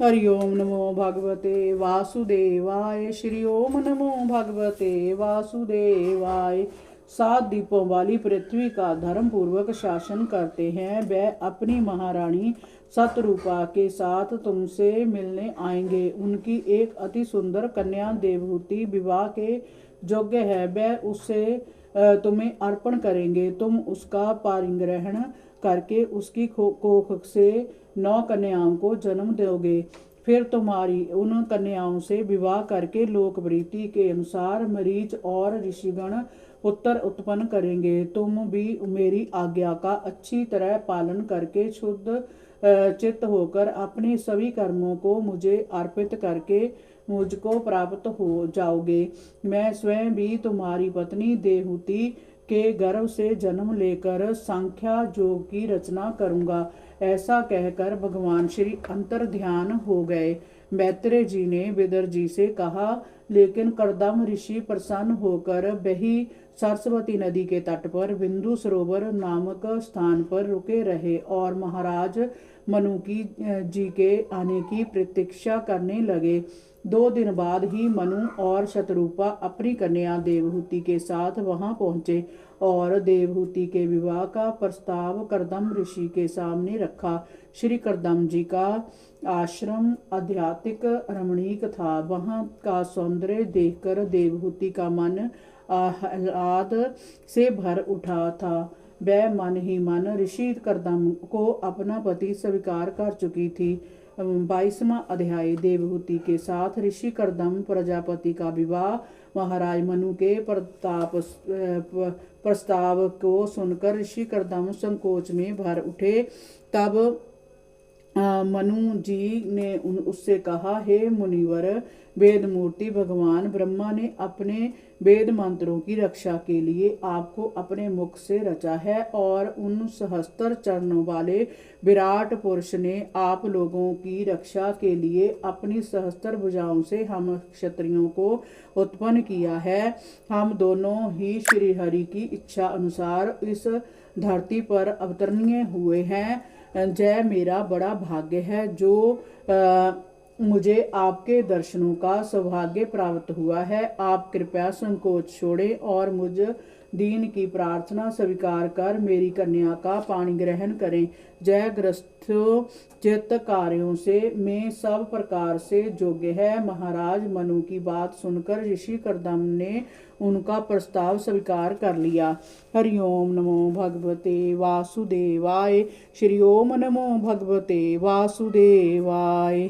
हरि ओम नमो भगवते वासुदेवाय। श्री ओम नमो भगवते वासुदेवाय। 7 दीपों वाली पृथ्वी का धर्म पूर्वक शासन करते हैं। वह अपनी महारानी सतरूपा के साथ तुमसे मिलने आएंगे। उनकी एक अति सुंदर कन्या देवहूति विवाह के योग्य है। वह उससे तुम्हें अर्पण करेंगे। तुम उसका पारिग्रहण करके उसकी कोख से 9 कन्याओं को जन्म दोगे। फिर तुम्हारी उन कन्याओं से विवाह करके लोकप्रीति के अनुसार मरीच और ऋषिगण पुत्र उत्पन्न करेंगे। तुम भी मेरी आज्ञा का अच्छी तरह पालन करके शुद्ध चित्त होकर अपने सभी कर्मों को मुझे अर्पित करके मुझको प्राप्त हो जाओगे। मैं स्वयं भी तुम्हारी पत्नी देवहूति के गर्भ से जन्म लेकर सांख्या योग की रचना करूंगा। ऐसा कहकर भगवान श्री अंतर ध्यान हो गए। मैत्रेय जी ने विदर जी से कहा, लेकिन कर्दम ऋषि प्रसन्न होकर वही सरस्वती नदी के तट पर बिंदु सरोवर नामक स्थान पर रुके रहे और महाराज मनु की जी के आने की प्रतीक्षा करने लगे। 2 दिन बाद ही मनु और शतरूपा अपनी कन्या देवहूति के साथ वहां पहुंचे और देवहूति के विवाह का प्रस्ताव कर्दम ऋषि के सामने रखा। श्री कर्दम जी का आश्रम आध्यात्मिक रमणीक था। वहां का सौंदर्य देखकर देवहूति का मन आह्लाद से भर उठा था। वह मन ही मन ऋषि कर्दम को अपना पति स्वीकार कर चुकी थी। 22वां अध्याय। देवहूति के साथ ऋषि कर्दम प्रजापति का विवाह। महाराज मनु के प्रस्ताव को सुनकर ऋषि कर्दम संकोच में भर उठे। तब मनु जी ने उससे कहा, हे मुनिवर, वेद मूर्ति भगवान ब्रह्मा ने अपने वेद मंत्रों की रक्षा के लिए आपको अपने मुख से रचा है और उन सहस्त्र चरणों वाले विराट पुरुष ने आप लोगों की रक्षा के लिए अपनी सहस्त्र भुजाओं से हम क्षत्रियों को उत्पन्न किया है। हम दोनों ही श्री हरि की इच्छा अनुसार इस धरती पर अवतरणीय हुए हैं। जय मेरा बड़ा भाग्य है जो मुझे आपके दर्शनों का सौभाग्य प्राप्त हुआ है। आप कृपया संकोच छोड़ें और मुझ दीन की प्रार्थना स्वीकार कर मेरी कन्या का पाणी ग्रहण करें। जय ग्रस्थों चित्त कार्यों से में सब प्रकार से योग्य है। महाराज मनु की बात सुनकर ऋषि कर्दम ने उनका प्रस्ताव स्वीकार कर लिया। हरि ओम नमो भगवते वासुदेवाय। श्री ओम नमो भगवते वासुदेवाय।